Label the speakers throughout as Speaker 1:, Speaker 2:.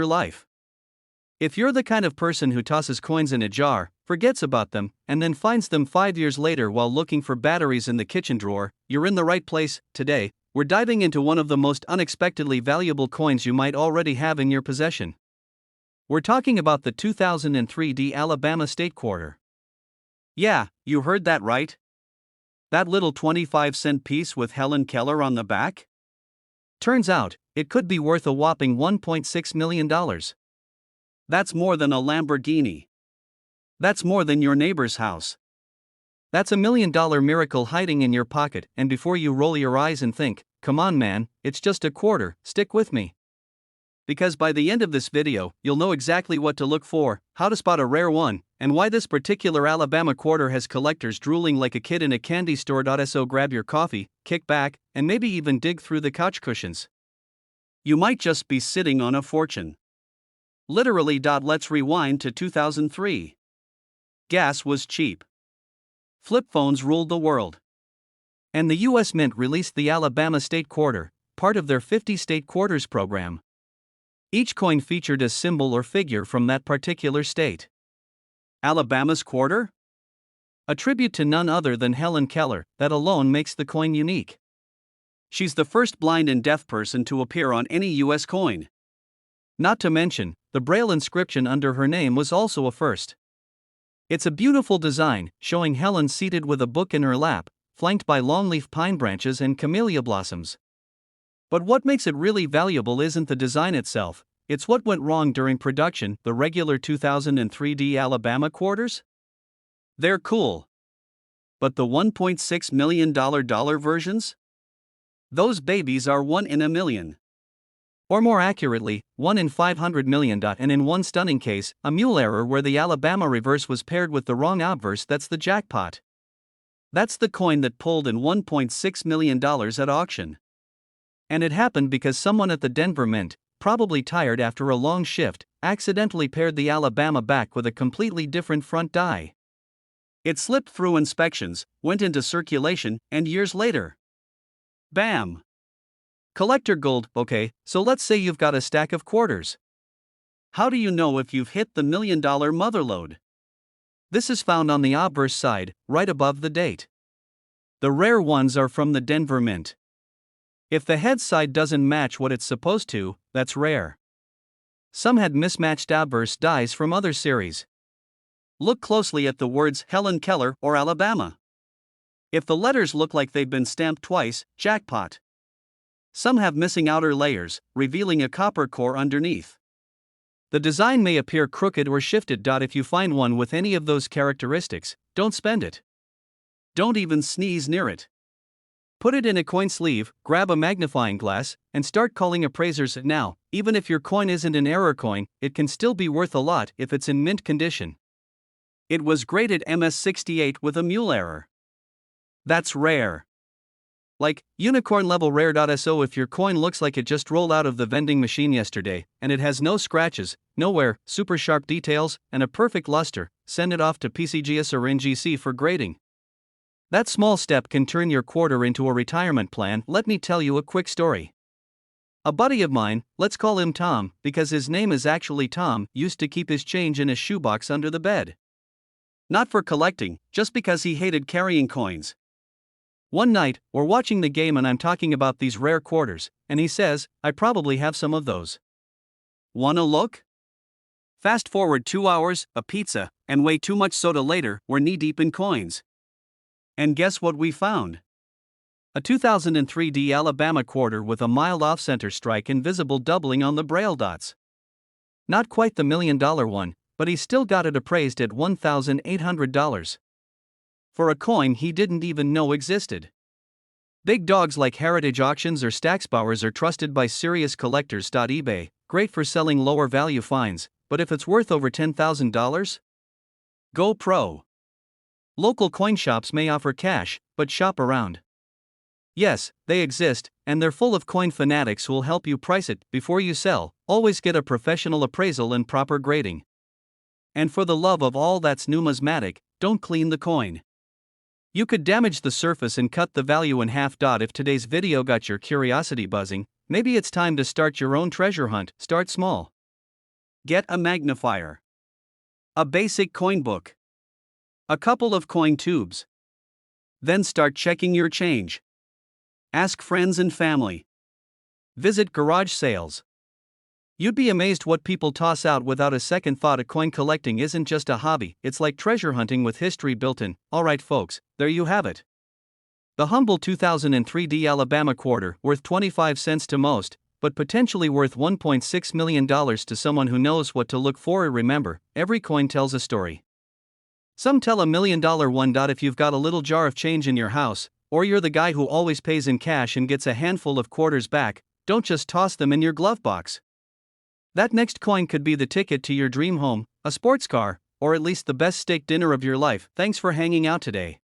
Speaker 1: your life. If you're the kind of person who tosses coins in a jar, forgets about them, and then finds them 5 years later while looking for batteries in the kitchen drawer, you're in the right place. Today, we're diving into one of the most unexpectedly valuable coins you might already have in your possession. We're talking about the 2003 Alabama State Quarter. Yeah, you heard that right. That little 25-cent piece with Helen Keller on the back? Turns out, it could be worth a whopping $1.6 million. That's more than a Lamborghini. That's more than your neighbor's house. That's $1 million miracle hiding in your pocket, and before you roll your eyes and think, come on man, it's just a quarter, stick with me. Because by the end of this video, you'll know exactly what to look for, how to spot a rare one, and why this particular Alabama quarter has collectors drooling like a kid in a candy store. So grab your coffee, kick back, and maybe even dig through the couch cushions. You might just be sitting on a fortune. Literally. Let's rewind to 2003. Gas was cheap. Flip phones ruled the world. And the U.S. Mint released the Alabama State Quarter, part of their 50 State Quarters program. Each coin featured a symbol or figure from that particular state. Alabama's quarter? A tribute to none other than Helen Keller. That alone makes the coin unique. She's the first blind and deaf person to appear on any U.S. coin. Not to mention, the Braille inscription under her name was also a first. It's a beautiful design, showing Helen seated with a book in her lap, flanked by longleaf pine branches and camellia blossoms. But what makes it really valuable isn't the design itself, it's what went wrong during production. The regular 2003 Alabama quarters? They're cool. But the $1.6 million versions? Those babies are 1 in a million. Or more accurately, 1 in 500 million. And in one stunning case, a mule error where the Alabama reverse was paired with the wrong obverse. That's the jackpot. That's the coin that pulled in $1.6 million at auction. And it happened because someone at the Denver Mint, probably tired after a long shift, accidentally paired the Alabama back with a completely different front die. It slipped through inspections, went into circulation, and years later, bam! Collector gold. Okay, so let's say you've got a stack of quarters. How do you know if you've hit the $1 million motherlode? This is found on the obverse side, right above the date. The rare ones are from the Denver Mint. If the head side doesn't match what it's supposed to, that's rare. Some had mismatched obverse dies from other series. Look closely at the words Helen Keller or Alabama. If the letters look like they've been stamped twice, jackpot. Some have missing outer layers, revealing a copper core underneath. The design may appear crooked or shifted. If you find one with any of those characteristics, don't spend it. Don't even sneeze near it. Put it in a coin sleeve, grab a magnifying glass, and start calling appraisers. Now, even if your coin isn't an error coin, it can still be worth a lot if it's in mint condition. It was graded MS68 with a mule error. That's rare. Like, unicorn level rare. So if your coin looks like it just rolled out of the vending machine yesterday, and it has no scratches, no wear, super sharp details, and a perfect luster, send it off to PCGS or NGC for grading. That small step can turn your quarter into a retirement plan. Let me tell you a quick story. A buddy of mine, let's call him Tom, because his name is actually Tom, used to keep his change in a shoebox under the bed. Not for collecting, just because he hated carrying coins. One night, we're watching the game and I'm talking about these rare quarters, and he says, I probably have some of those. Wanna look? Fast forward 2 hours, a pizza, and way too much soda later, we're knee-deep in coins. And guess what we found? A 2003 Alabama quarter with a mild off-center strike and visible doubling on the braille dots. Not quite the $1 million one, but he still got it appraised at $1,800. For a coin he didn't even know existed. Big dogs like Heritage Auctions or Stacksbowers are trusted by serious collectors. eBay, great for selling lower value finds, but if it's worth over $10,000? Go pro. Local coin shops may offer cash, but shop around. Yes, they exist, and they're full of coin fanatics who'll help you price it before you sell. Always get a professional appraisal and proper grading. And for the love of all that's numismatic, don't clean the coin. You could damage the surface and cut the value in half. If today's video got your curiosity buzzing, maybe it's time to start your own treasure hunt. Start small. Get a magnifier, a basic coin book, a couple of coin tubes. Then start checking your change. Ask friends and family. Visit garage sales. You'd be amazed what people toss out without a second thought. A coin collecting isn't just a hobby, it's like treasure hunting with history built in. Alright, folks, there you have it. The humble 2003 Alabama quarter, worth 25 cents to most, but potentially worth $1.6 million to someone who knows what to look for. Remember, every coin tells a story. Some tell $1 million one. If you've got a little jar of change in your house, or you're the guy who always pays in cash and gets a handful of quarters back, don't just toss them in your glove box. That next coin could be the ticket to your dream home, a sports car, or at least the best steak dinner of your life. Thanks for hanging out today.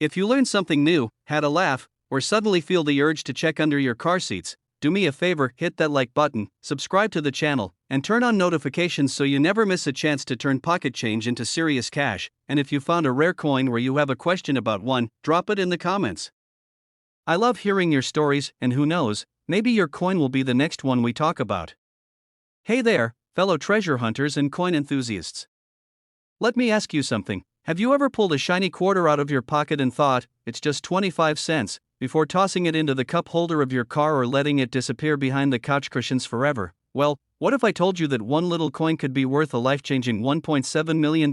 Speaker 1: If you learned something new, had a laugh, or suddenly feel the urge to check under your car seats, do me a favor, hit that like button, subscribe to the channel, and turn on notifications so you never miss a chance to turn pocket change into serious cash. And if you found a rare coin or you have a question about one, drop it in the comments. I love hearing your stories, and who knows, maybe your coin will be the next one we talk about. Hey there, fellow treasure hunters and coin enthusiasts. Let me ask you something. Have you ever pulled a shiny quarter out of your pocket and thought, it's just 25 cents, before tossing it into the cup holder of your car or letting it disappear behind the couch cushions forever? Well, what if I told you that one little coin could be worth a life-changing $1.7 million?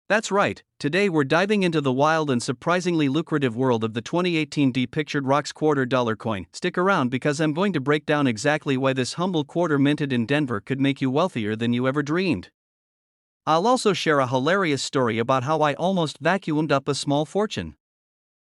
Speaker 1: That's right, today we're diving into the wild and surprisingly lucrative world of the 2018 Pictured Rocks $quarter coin. Stick around because I'm going to break down exactly why this humble quarter minted in Denver could make you wealthier than you ever dreamed. I'll also share a hilarious story about how I almost vacuumed up a small fortune.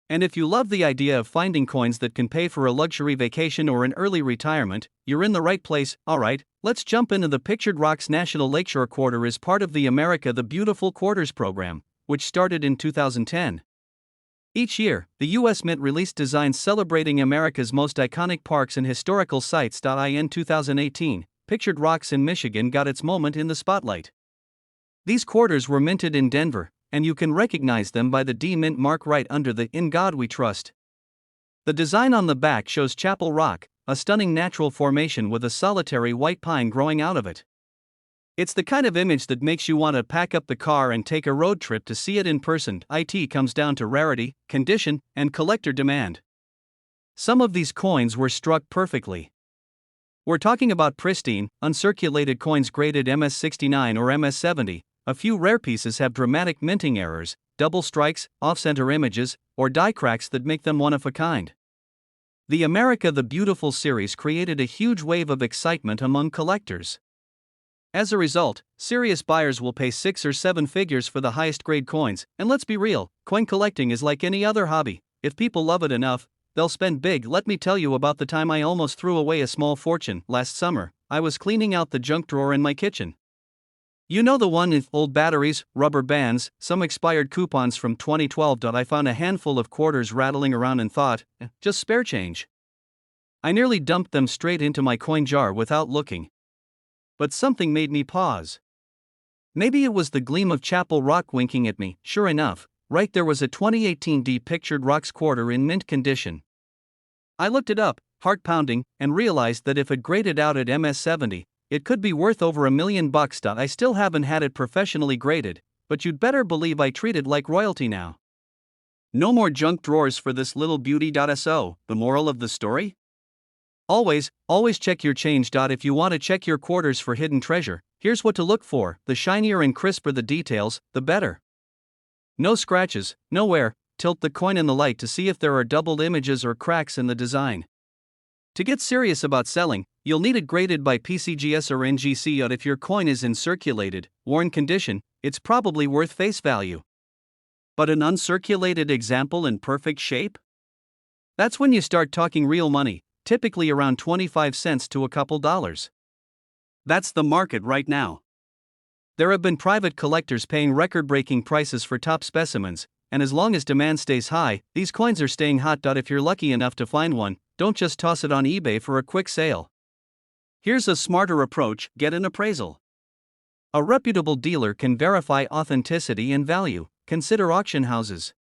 Speaker 1: And if you love the idea of finding coins that can pay for a luxury vacation or an early retirement, you're in the right place. Alright, let's jump into the Pictured Rocks National Lakeshore Quarter is part of the America the Beautiful Quarters program, which started in 2010. Each year, the U.S. Mint released designs celebrating America's most iconic parks and historical sites. In 2018, Pictured Rocks in Michigan got its moment in the spotlight. These quarters were minted in Denver, and you can recognize them by the D Mint mark right under the "In God We Trust." The design on the back shows Chapel Rock, a stunning natural formation with a solitary white pine growing out of it. It's the kind of image that makes you want to pack up the car and take a road trip to see it in person. It comes down to rarity, condition, and collector demand. Some of these coins were struck perfectly. We're talking about pristine, uncirculated coins graded MS69 or MS70. A few rare pieces have dramatic minting errors, double strikes, off-center images, or die cracks that make them one of a kind. The America the Beautiful series created a huge wave of excitement among collectors. As a result, serious buyers will pay 6 or 7 figures for the highest grade coins, and let's be real, coin collecting is like any other hobby. If people love it enough, they'll spend big. Let me tell you about the time I almost threw away a small fortune. Last summer, I was cleaning out the junk drawer in my kitchen. You know, the one with old batteries, rubber bands, some expired coupons from 2012. I found a handful of quarters rattling around and thought, just spare change. I nearly dumped them straight into my coin jar without looking. But something made me pause. Maybe it was the gleam of Chapel Rock winking at me. Sure enough, right there was a 2018 Pictured Rocks quarter in mint condition. I looked it up, heart pounding, and realized that if it graded out at MS70, it could be worth over $1 million. I still haven't had it professionally graded, but you'd better believe I treat it like royalty now. No more junk drawers for this little beauty. So, the moral of the story? Always check your change. If you want to check your quarters for hidden treasure, here's what to look for. The shinier and crisper the details, the better. No scratches, no wear. Tilt the coin in the light to see if there are doubled images or cracks in the design. To get serious about selling, you'll need it graded by PCGS or NGC. If your coin is in circulated, worn condition, it's probably worth face value. But an uncirculated example in perfect shape? That's when you start talking real money, typically around 25 cents to a couple dollars. That's the market right now. There have been private collectors paying record-breaking prices for top specimens, and as long as demand stays high, these coins are staying hot. If you're lucky enough to find one, don't just toss it on eBay for a quick sale. Here's a smarter approach: get an appraisal. A reputable dealer can verify authenticity and value. Consider auction houses.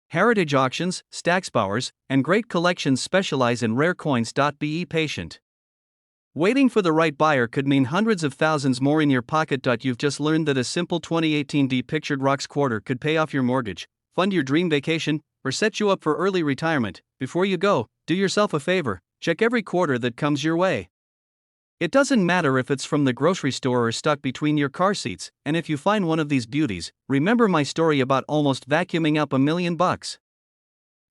Speaker 1: Heritage auctions, Stacksbowers, and great collections specialize in rare coins. Be patient. Waiting for the right buyer could mean hundreds of thousands more in your pocket. You've just learned that a simple 2018 D Pictured Rocks quarter could pay off your mortgage, fund your dream vacation, or set you up for early retirement. Before you go, do yourself a favor, check every quarter that comes your way. It doesn't matter if it's from the grocery store or stuck between your car seats, and if you find one of these beauties, remember my story about almost vacuuming up $1 million.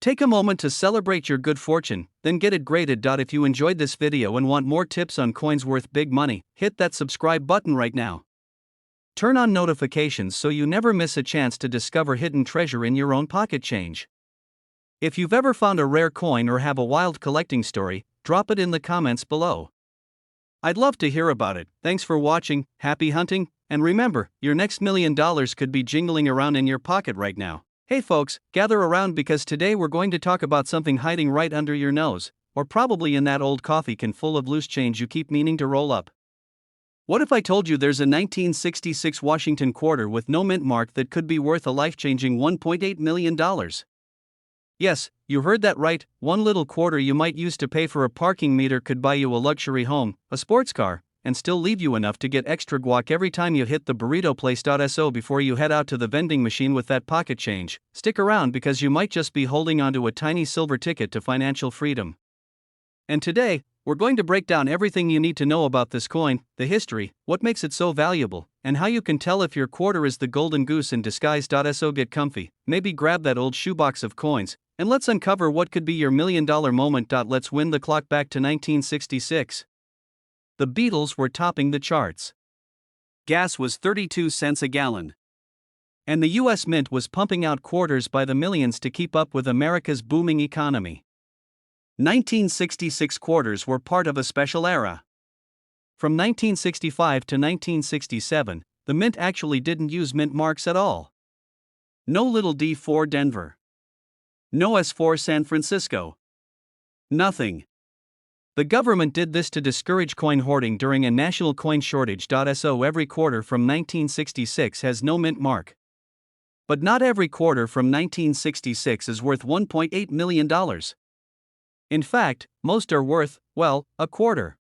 Speaker 1: Take a moment to celebrate your good fortune, then get it graded. If you enjoyed this video and want more tips on coins worth big money, hit that subscribe button right now. Turn on notifications so you never miss a chance to discover hidden treasure in your own pocket change. If you've ever found a rare coin or have a wild collecting story, drop it in the comments below. I'd love to hear about it. Thanks for watching, happy hunting, and remember, your next $1 million could be jingling around in your pocket right now. Hey folks, gather around because today we're going to talk about something hiding right under your nose, or probably in that old coffee can full of loose change you keep meaning to roll up. What if I told you there's a 1966 Washington quarter with no mint mark that could be worth a life-changing $1.8 million? Yes, you heard that right, one little quarter you might use to pay for a parking meter could buy you a luxury home, a sports car, and still leave you enough to get extra guac every time you hit the burrito place. So before you head out to the vending machine with that pocket change, stick around because you might just be holding onto a tiny silver ticket to financial freedom. And today, we're going to break down everything you need to know about this coin, the history, what makes it so valuable, and how you can tell if your quarter is the golden goose in disguise. So get comfy, maybe grab that old shoebox of coins, and let's uncover what could be your $1 million moment. Let's wind the clock back to 1966. The Beatles were topping the charts. Gas was 32 cents a gallon. And the US Mint was pumping out quarters by the millions to keep up with America's booming economy. 1966 quarters were part of a special era. From 1965 to 1967, the Mint actually didn't use mint marks at all. No little D for Denver. No S for San Francisco. Nothing. The government did this to discourage coin hoarding during a national coin shortage. So every quarter from 1966 has no mint mark. But not every quarter from 1966 is worth $1.8 million. In fact, most are worth, well, a quarter.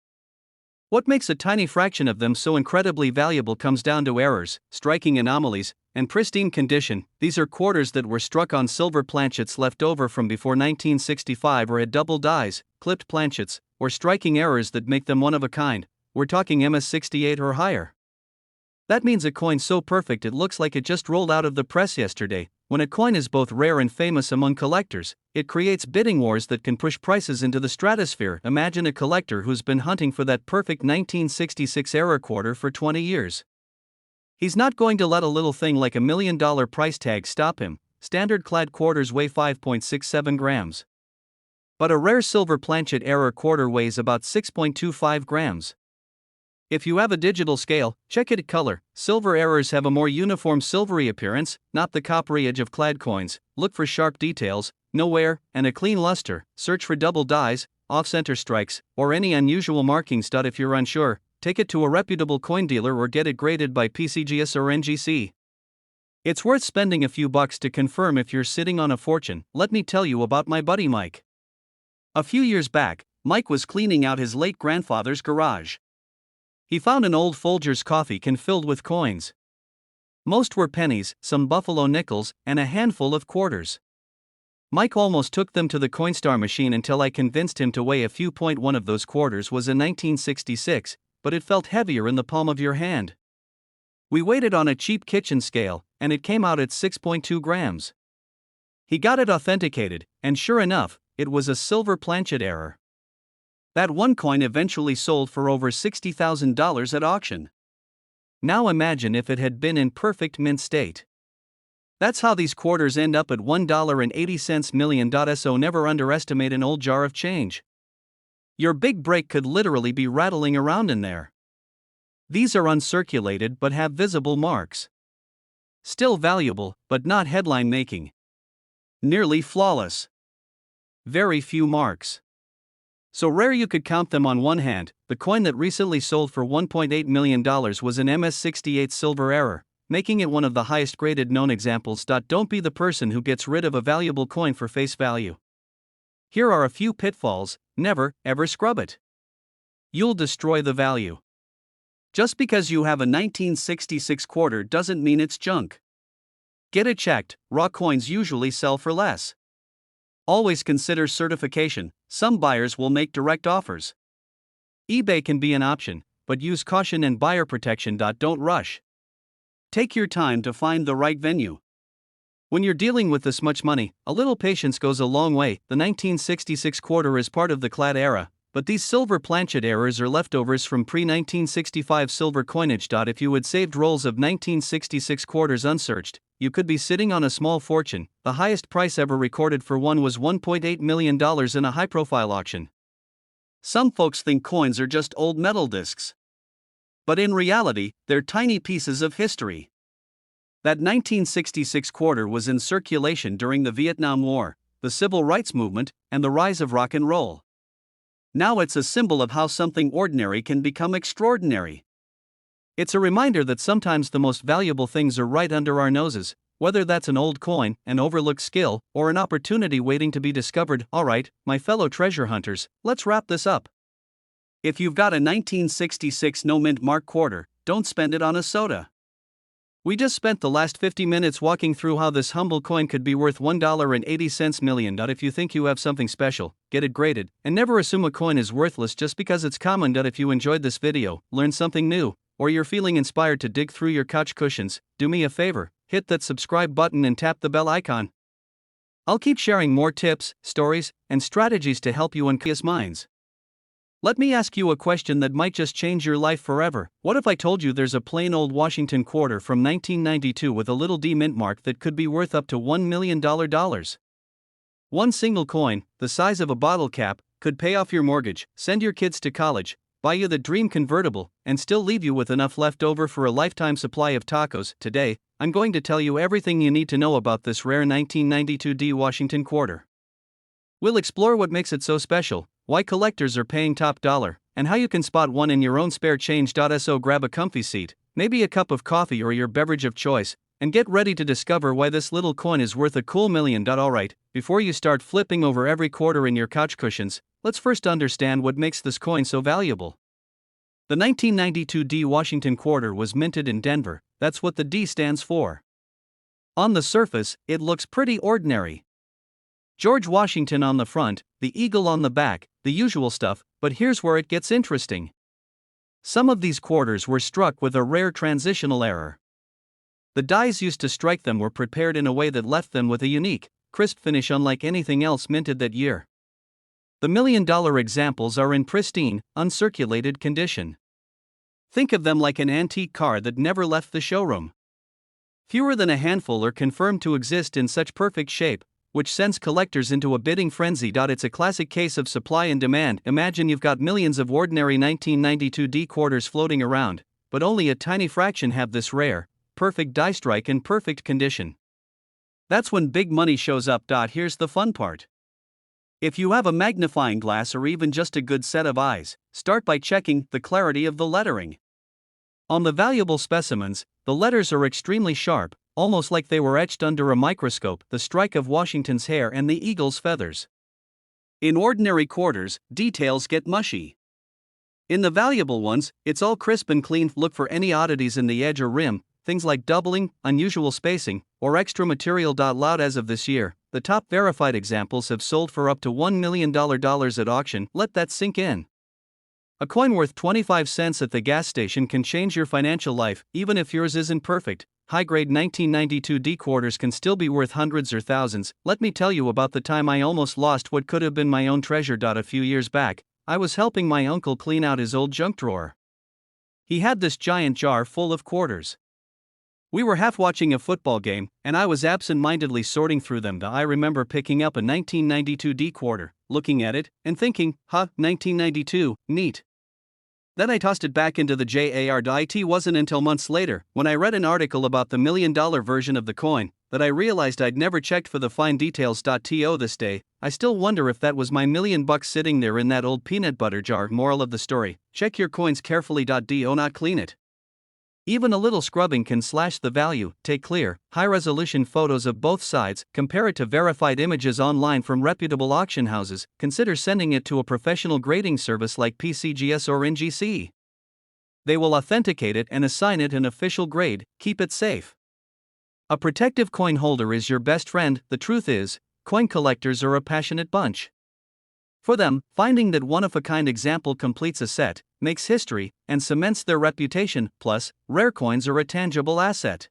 Speaker 1: What makes a tiny fraction of them so incredibly valuable comes down to errors, striking anomalies, and pristine condition. These are quarters that were struck on silver planchets left over from before 1965 or had double dies, clipped planchets, or striking errors that make them one of a kind. We're talking MS-68 or higher. That means a coin so perfect it looks like it just rolled out of the press yesterday. When a coin is both rare and famous among collectors, it creates bidding wars that can push prices into the stratosphere. Imagine a collector who's been hunting for that perfect 1966 era quarter for 20 years. He's not going to let a little thing like $1 million price tag stop him. Standard clad quarters weigh 5.67 grams. But a rare silver planchet era quarter weighs about 6.25 grams. If you have a digital scale, check it at color. Silver errors have a more uniform silvery appearance, not the coppery edge of clad coins. Look for sharp details, no wear, and a clean luster. Search for double dies, off-center strikes, or any unusual markings. If you're unsure, take it to a reputable coin dealer or get it graded by PCGS or NGC. It's worth spending a few bucks to confirm if you're sitting on a fortune. Let me tell you about my buddy Mike. A few years back, Mike was cleaning out his late grandfather's garage. He found an old Folgers coffee can filled with coins. Most were pennies, some buffalo nickels, and a handful of quarters. Mike almost took them to the Coinstar machine until I convinced him to weigh a few. One of those quarters was in 1966, but it felt heavier in the palm of your hand. We weighed it on a cheap kitchen scale, and it came out at 6.2 grams. He got it authenticated, and sure enough, it was a silver planchet error. That one coin eventually sold for over $60,000 at auction. Now imagine if it had been in perfect mint state. That's how these quarters end up at $1.80 million. So never underestimate an old jar of change. Your big break could literally be rattling around in there. These are uncirculated but have visible marks. Still valuable, but not headline making. Nearly flawless. Very few marks. So rare you could count them on one hand. The coin that recently sold for $1.8 million was an MS-68 silver error, making it one of the highest graded known examples. Don't be the person who gets rid of a valuable coin for face value. Here are a few pitfalls. Never, ever scrub it. you'll destroy the value. Just because you have a 1966 quarter doesn't mean it's junk. Get it checked, raw coins usually sell for less. Always consider certification, some buyers will make direct offers. eBay can be an option, but use caution and buyer protection. Don't rush. Take your time to find the right venue. When you're dealing with this much money, a little patience goes a long way. The 1966 quarter is part of the clad era, but these silver planchet errors are leftovers from pre-1965 silver coinage. If you had saved rolls of 1966 quarters unsearched, you could be sitting on a small fortune. The highest price ever recorded for one was $1.8 million in a high-profile auction. Some folks think coins are just old metal discs. But in reality, they're tiny pieces of history. That 1966 quarter was in circulation during the Vietnam War, the Civil Rights Movement, and the rise of rock and roll. Now it's a symbol of how something ordinary can become extraordinary. It's a reminder that sometimes the most valuable things are right under our noses, whether that's an old coin, an overlooked skill, or an opportunity waiting to be discovered. Alright, my fellow treasure hunters, let's wrap this up. If you've got a 1966 no-mint mark quarter, don't spend it on a soda. We just spent the last 50 minutes walking through how this humble coin could be worth $1.80 million. If you think you have something special, get it graded, and never assume a coin is worthless just because it's common. If you enjoyed this video, learned something new, or you're feeling inspired to dig through your couch cushions, do me a favor, hit that subscribe button and tap the bell icon. I'll keep sharing more tips, stories, and strategies to help you uncover minds. Let me ask you a question that might just change your life forever. What if I told you there's a plain old Washington quarter from 1992 with a little D mint mark that could be worth up to $1 million? One single coin, the size of a bottle cap, could pay off your mortgage, send your kids to college, buy you the dream convertible, and still leave you with enough left over for a lifetime supply of tacos. Today, I'm going to tell you everything you need to know about this rare 1992 D Washington quarter. We'll explore what makes it so special, why collectors are paying top dollar, and how you can spot one in your own spare change. So grab a comfy seat, maybe a cup of coffee or your beverage of choice, and get ready to discover why this little coin is worth a cool million. Alright, before you start flipping over every quarter in your couch cushions, let's first understand what makes this coin so valuable. The 1992 D Washington quarter was minted in Denver. That's what the D stands for. On the surface, it looks pretty ordinary. George Washington on the front, the eagle on the back, the usual stuff, but here's where it gets interesting. Some of these quarters were struck with a rare transitional error. The dies used to strike them were prepared in a way that left them with a unique, crisp finish unlike anything else minted that year. The $1 million examples are in pristine, uncirculated condition. Think of them like an antique car that never left the showroom. Fewer than a handful are confirmed to exist in such perfect shape, which sends collectors into a bidding frenzy. It's a classic case of supply and demand. Imagine you've got millions of ordinary 1992 D quarters floating around, but only a tiny fraction have this rare, perfect die strike in perfect condition. That's when big money shows up. Here's the fun part. If you have a magnifying glass or even just a good set of eyes, start by checking the clarity of the lettering. On the valuable specimens, the letters are extremely sharp, almost like they were etched under a microscope, the strike of Washington's hair and the eagle's feathers. In ordinary quarters, details get mushy. In the valuable ones, it's all crisp and clean. Look for any oddities in the edge or rim, things like doubling, unusual spacing, or extra material. Loud as of this year, the top verified examples have sold for up to $1 million at auction. Let that sink in. A coin worth 25 cents at the gas station can change your financial life, even if yours isn't perfect. High-grade 1992 D quarters can still be worth hundreds or thousands. Let me tell you about the time I almost lost what could have been my own treasure. A few years back, I was helping my uncle clean out his old junk drawer. He had this giant jar full of quarters. We were half watching a football game, and I was absent-mindedly sorting through them. I remember picking up a 1992 D quarter, looking at it, and thinking, 1992, neat. Then I tossed it back into the jar. It wasn't until months later, when I read an article about the $1 million version of the coin, that I realized I'd never checked for the fine details. To this day, I still wonder if that was my $1 million sitting there in that old peanut butter jar. Moral of the story: check your coins carefully. Do not clean it. Even a little scrubbing can slash the value. Take clear, high-resolution photos of both sides, compare it to verified images online from reputable auction houses, consider sending it to a professional grading service like PCGS or NGC. They will authenticate it and assign it an official grade. Keep it safe. A protective coin holder is your best friend. The truth is, coin collectors are a passionate bunch. For them, finding that one-of-a-kind example completes a set, makes history, and cements their reputation. Plus, rare coins are a tangible asset.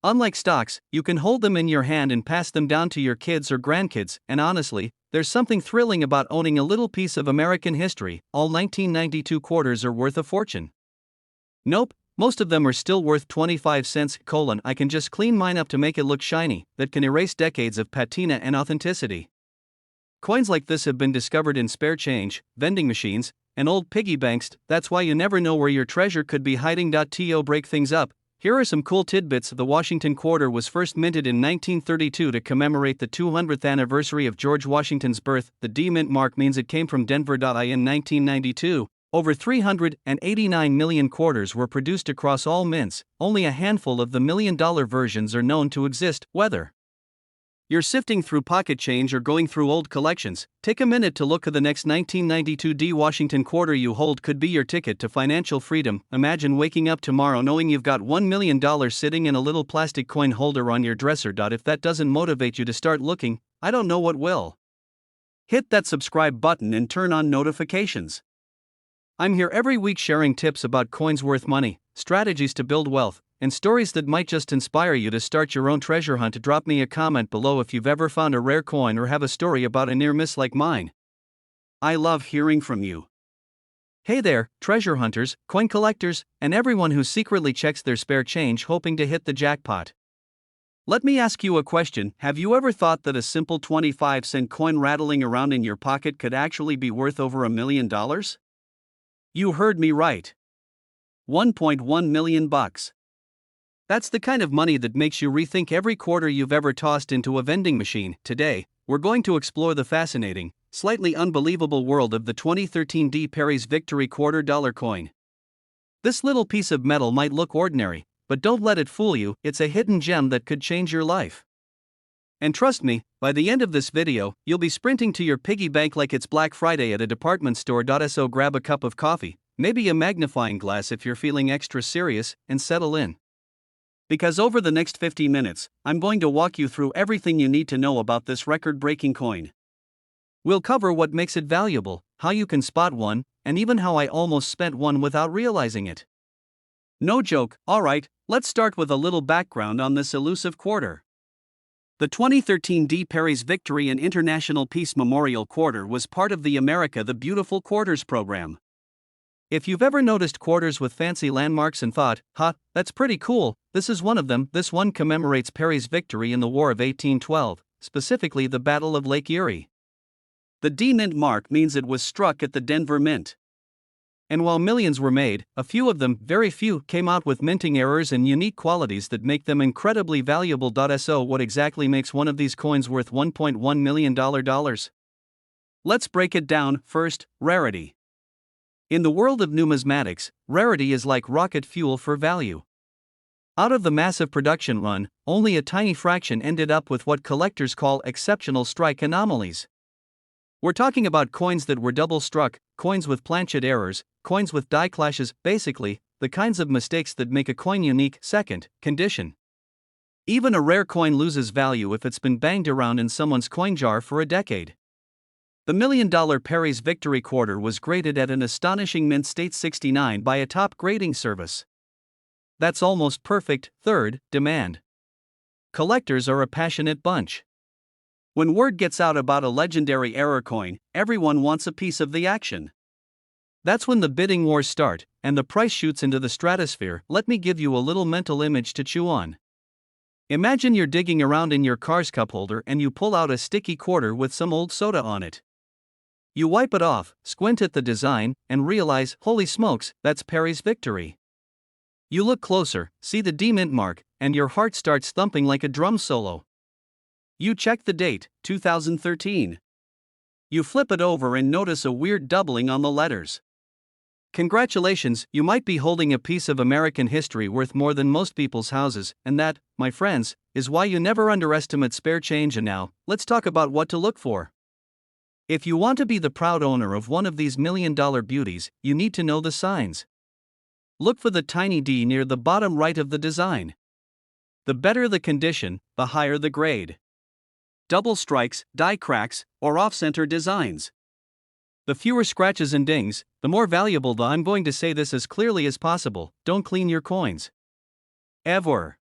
Speaker 1: Unlike stocks, you can hold them in your hand and pass them down to your kids or grandkids, and honestly, there's something thrilling about owning a little piece of American history. All 1992 quarters are worth a fortune. Nope, most of them are still worth 25 cents. I can just clean mine up to make it look shiny. That can erase decades of patina and authenticity. Coins like this have been discovered in spare change, vending machines, and old piggy banks. That's why you never know where your treasure could be hiding. To break things up, here are some cool tidbits. The Washington quarter was first minted in 1932 to commemorate the 200th anniversary of George Washington's birth. The D mint mark means it came from Denver. In 1992, over 389 million quarters were produced across all mints. Only a handful of the $1 million versions are known to exist. Whether you're sifting through pocket change or going through old collections, take a minute to look at the next 1992 D Washington quarter you hold. Could be your ticket to financial freedom. Imagine waking up tomorrow knowing you've got $1 million sitting in a little plastic coin holder on your dresser. If that doesn't motivate you to start looking, I don't know what will. Hit that subscribe button and turn on notifications. I'm here every week sharing tips about coins worth money, strategies to build wealth, and stories that might just inspire you to start your own treasure hunt. Drop me a comment below if you've ever found a rare coin or have a story about a near miss like mine. I love hearing from you. Hey there, treasure hunters, coin collectors, and everyone who secretly checks their spare change hoping to hit the jackpot. Let me ask you a question. Have you ever thought that a simple 25-cent coin rattling around in your pocket could actually be worth over $1 million? You heard me right. 1.1 million bucks. That's the kind of money that makes you rethink every quarter you've ever tossed into a vending machine. Today, we're going to explore the fascinating, slightly unbelievable world of the 2013 D. Perry's Victory $quarter coin. This little piece of metal might look ordinary, but don't let it fool you. It's a hidden gem that could change your life. And trust me, by the end of this video, you'll be sprinting to your piggy bank like it's Black Friday at a department store. So grab a cup of coffee, maybe a magnifying glass if you're feeling extra serious, and settle in. Because over the next 50 minutes, I'm going to walk you through everything you need to know about this record-breaking coin. We'll cover what makes it valuable, how you can spot one, and even how I almost spent one without realizing it. No joke. Alright, let's start with a little background on this elusive quarter. The 2013 D. Perry's Victory and International Peace Memorial Quarter was part of the America the Beautiful Quarters program. If you've ever noticed quarters with fancy landmarks and thought, that's pretty cool, this is one of them. This one commemorates Perry's victory in the War of 1812, specifically the Battle of Lake Erie. The D Mint mark means it was struck at the Denver Mint. And while millions were made, a few of them, very few, came out with minting errors and unique qualities that make them incredibly valuable. So what exactly makes one of these coins worth $1.1 million? Let's break it down. First, rarity. In the world of numismatics, rarity is like rocket fuel for value. Out of the massive production run, only a tiny fraction ended up with what collectors call exceptional strike anomalies. We're talking about coins that were double struck, coins with planchet errors, coins with die clashes, basically, the kinds of mistakes that make a coin unique. Second, condition. Even a rare coin loses value if it's been banged around in someone's coin jar for a decade. The $1 million Perry's Victory quarter was graded at an astonishing mint state 69 by a top grading service. That's almost perfect. Third, demand. Collectors are a passionate bunch. When word gets out about a legendary error coin, everyone wants a piece of the action. That's when the bidding wars start, and the price shoots into the stratosphere. Let me give you a little mental image to chew on. Imagine you're digging around in your car's cup holder and you pull out a sticky quarter with some old soda on it. You wipe it off, squint at the design, and realize, holy smokes, that's Perry's Victory. You look closer, see the D Mint mark, and your heart starts thumping like a drum solo. You check the date, 2013. You flip it over and notice a weird doubling on the letters. Congratulations, you might be holding a piece of American history worth more than most people's houses, and that, my friends, is why you never underestimate spare change. And now, let's talk about what to look for. If you want to be the proud owner of one of these million-dollar beauties, you need to know the signs. Look for the tiny D near the bottom right of the design. The better the condition, the higher the grade. Double strikes, die cracks, or off-center designs. The fewer scratches and dings, the more valuable. I'm going to say this as clearly as possible: don't clean your coins. Ever.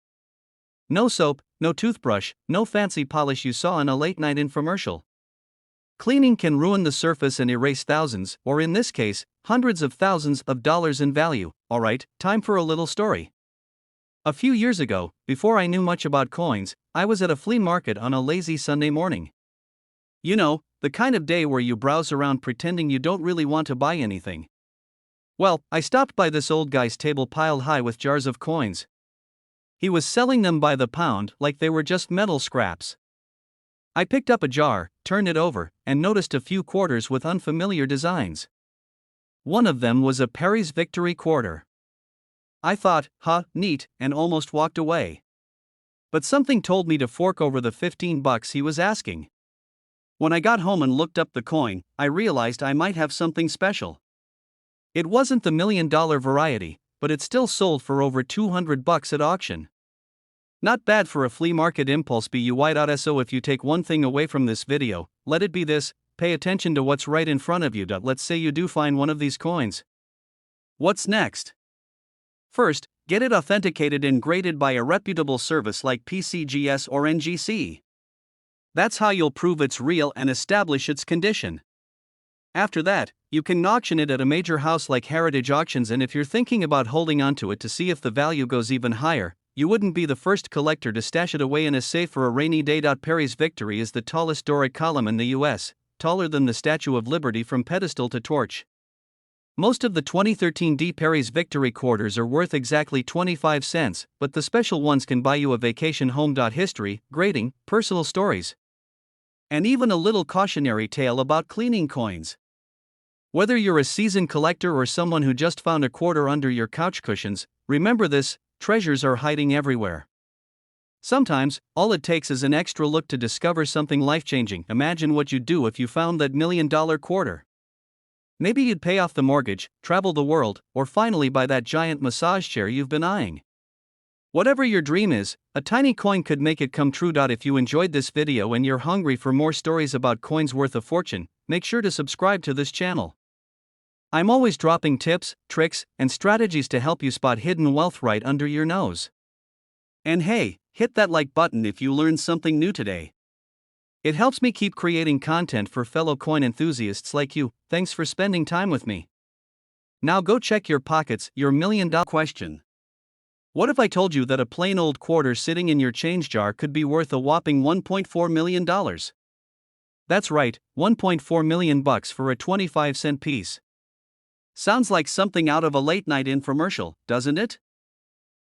Speaker 1: No soap, no toothbrush, no fancy polish you saw in a late-night infomercial. Cleaning can ruin the surface and erase thousands, or in this case, hundreds of thousands of dollars in value. Alright, time for a little story. A few years ago, before I knew much about coins, I was at a flea market on a lazy Sunday morning. You know, the kind of day where you browse around pretending you don't really want to buy anything. Well, I stopped by this old guy's table piled high with jars of coins. He was selling them by the pound like they were just metal scraps. I picked up a jar, turned it over, and noticed a few quarters with unfamiliar designs. One of them was a Perry's Victory quarter. I thought, neat, and almost walked away. But something told me to fork over the $15 he was asking. When I got home and looked up the coin, I realized I might have something special. It wasn't the $1 million variety, but it still sold for over $200 at auction. Not bad for a flea market impulse buy. So if you take one thing away from this video, let it be this: pay attention to what's right in front of you. Let's say you do find one of these coins. What's next? First, get it authenticated and graded by a reputable service like PCGS or NGC. That's how you'll prove it's real and establish its condition. After that, you can auction it at a major house like Heritage Auctions, and if you're thinking about holding onto it to see if the value goes even higher, you wouldn't be the first collector to stash it away in a safe for a rainy day. Perry's Victory is the tallest Doric column in the US, taller than the Statue of Liberty from pedestal to torch. Most of the 2013 D Perry's Victory quarters are worth exactly 25 cents, but the special ones can buy you a vacation home. History, grading, personal stories, and even a little cautionary tale about cleaning coins. Whether you're a seasoned collector or someone who just found a quarter under your couch cushions, remember this: treasures are hiding everywhere. Sometimes, all it takes is an extra look to discover something life-changing. Imagine what you'd do if you found that $1 million quarter. Maybe you'd pay off the mortgage, travel the world, or finally buy that giant massage chair you've been eyeing. Whatever your dream is, a tiny coin could make it come true. If you enjoyed this video and you're hungry for more stories about coins worth a fortune, make sure to subscribe to this channel. I'm always dropping tips, tricks, and strategies to help you spot hidden wealth right under your nose. And hey, hit that like button if you learned something new today. It helps me keep creating content for fellow coin enthusiasts like you. Thanks for spending time with me. Now go check your pockets. Your $1 million question. What if I told you that a plain old quarter sitting in your change jar could be worth a whopping $1.4 million? That's right, $1.4 million for a 25-cent piece. Sounds like something out of a late-night infomercial, doesn't it?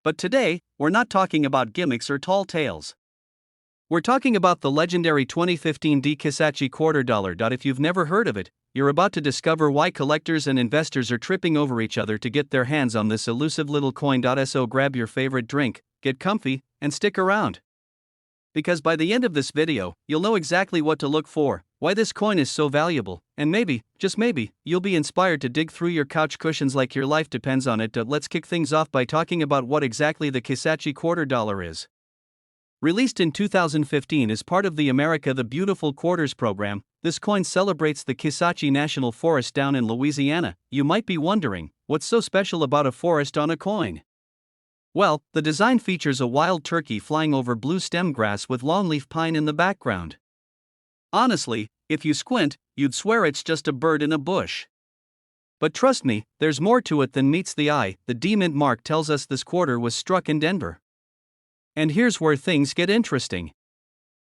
Speaker 1: But today, we're not talking about gimmicks or tall tales. We're talking about the legendary 2015 D Kisatchie quarter dollar. If you've never heard of it, you're about to discover why collectors and investors are tripping over each other to get their hands on this elusive little coin. So grab your favorite drink, get comfy, and stick around. Because by the end of this video, you'll know exactly what to look for, why this coin is so valuable, and maybe, just maybe, you'll be inspired to dig through your couch cushions like your life depends on it. Let's kick things off by talking about what exactly the Kisatchie quarter dollar is. Released in 2015 as part of the America the Beautiful Quarters program, this coin celebrates the Kisatchie National Forest down in Louisiana. You might be wondering, what's so special about a forest on a coin? Well, the design features a wild turkey flying over blue stem grass with longleaf pine in the background. Honestly, if you squint, you'd swear it's just a bird in a bush. But trust me, there's more to it than meets the eye. The D Mint mark tells us this quarter was struck in Denver. And here's where things get interesting.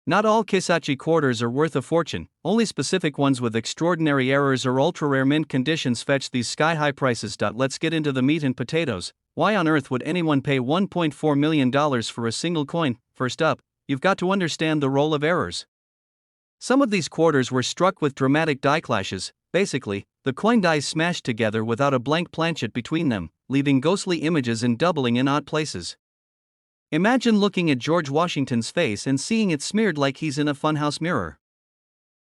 Speaker 1: Not all Kisatchie quarters are worth a fortune, only specific ones with extraordinary errors or ultra-rare mint conditions fetch these sky-high prices. Let's get into the meat and potatoes. Why on earth would anyone pay $1.4 million for a single coin? First up, you've got to understand the role of errors. Some of these quarters were struck with dramatic die clashes. Basically, the coin dies smashed together without a blank planchet between them, leaving ghostly images and doubling in odd places. Imagine looking at George Washington's face and seeing it smeared like he's in a funhouse mirror.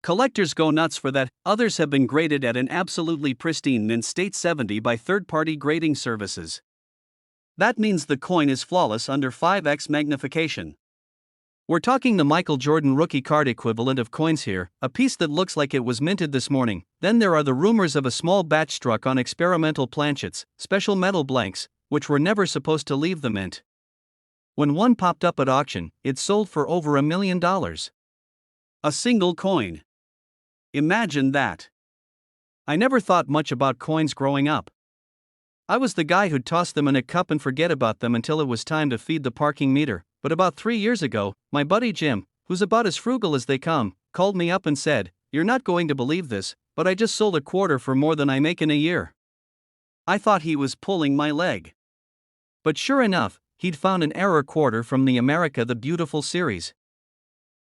Speaker 1: Collectors go nuts for that. Others have been graded at an absolutely pristine mint state 70 by third-party grading services. That means the coin is flawless under 5x magnification. We're talking the Michael Jordan rookie card equivalent of coins here, a piece that looks like it was minted this morning. Then there are the rumors of a small batch struck on experimental planchets, special metal blanks, which were never supposed to leave the mint. When one popped up at auction, it sold for over $1 million. A single coin. Imagine that. I never thought much about coins growing up. I was the guy who'd toss them in a cup and forget about them until it was time to feed the parking meter. But about 3 years ago, my buddy Jim, who's about as frugal as they come, called me up and said, "You're not going to believe this, but I just sold a quarter for more than I make in a year." I thought he was pulling my leg. But sure enough, he'd found an error quarter from the America the Beautiful series.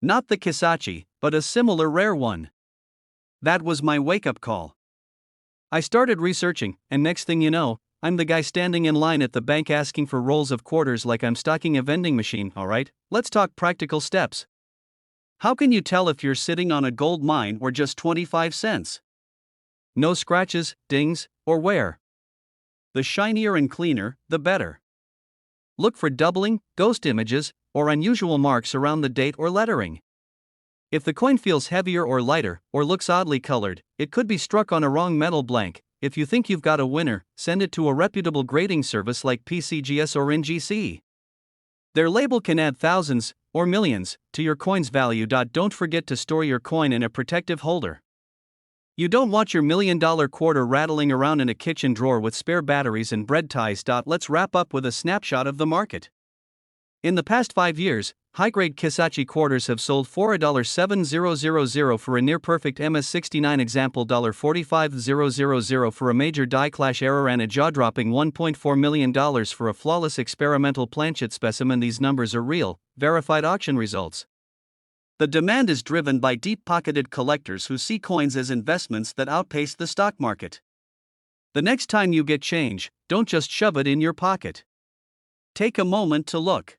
Speaker 1: Not the Kisachi, but a similar rare one. That was my wake-up call. I started researching, and next thing you know, I'm the guy standing in line at the bank asking for rolls of quarters like I'm stocking a vending machine. Alright, let's talk practical steps. How can you tell if you're sitting on a gold mine or just 25 cents? No scratches, dings, or wear. The shinier and cleaner, the better. Look for doubling, ghost images, or unusual marks around the date or lettering. If the coin feels heavier or lighter, or looks oddly colored, it could be struck on a wrong metal blank. If you think you've got a winner, send it to a reputable grading service like PCGS or NGC. Their label can add thousands, or millions, to your coin's value. Don't forget to store your coin in a protective holder. You don't want your $1 million quarter rattling around in a kitchen drawer with spare batteries and bread ties. Let's wrap up with a snapshot of the market. In the past 5 years, high-grade Kisachi quarters have sold for $7,000 for a near-perfect MS69 example, $45,000 for a major die clash error, and a jaw-dropping $1.4 million for a flawless experimental planchet specimen. These numbers are real, verified auction results. The demand is driven by deep-pocketed collectors who see coins as investments that outpace the stock market. The next time you get change, don't just shove it in your pocket. Take a moment to look.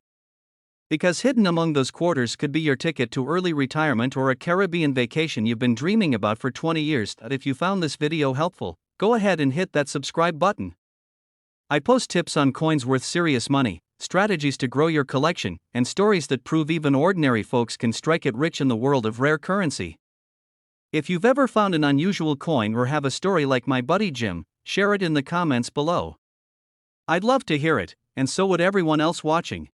Speaker 1: Because hidden among those quarters could be your ticket to early retirement or a Caribbean vacation you've been dreaming about for 20 years. If you found this video helpful, go ahead and hit that subscribe button. I post tips on coins worth serious money, strategies to grow your collection, and stories that prove even ordinary folks can strike it rich in the world of rare currency. If you've ever found an unusual coin or have a story like my buddy Jim, share it in the comments below. I'd love to hear it, and so would everyone else watching.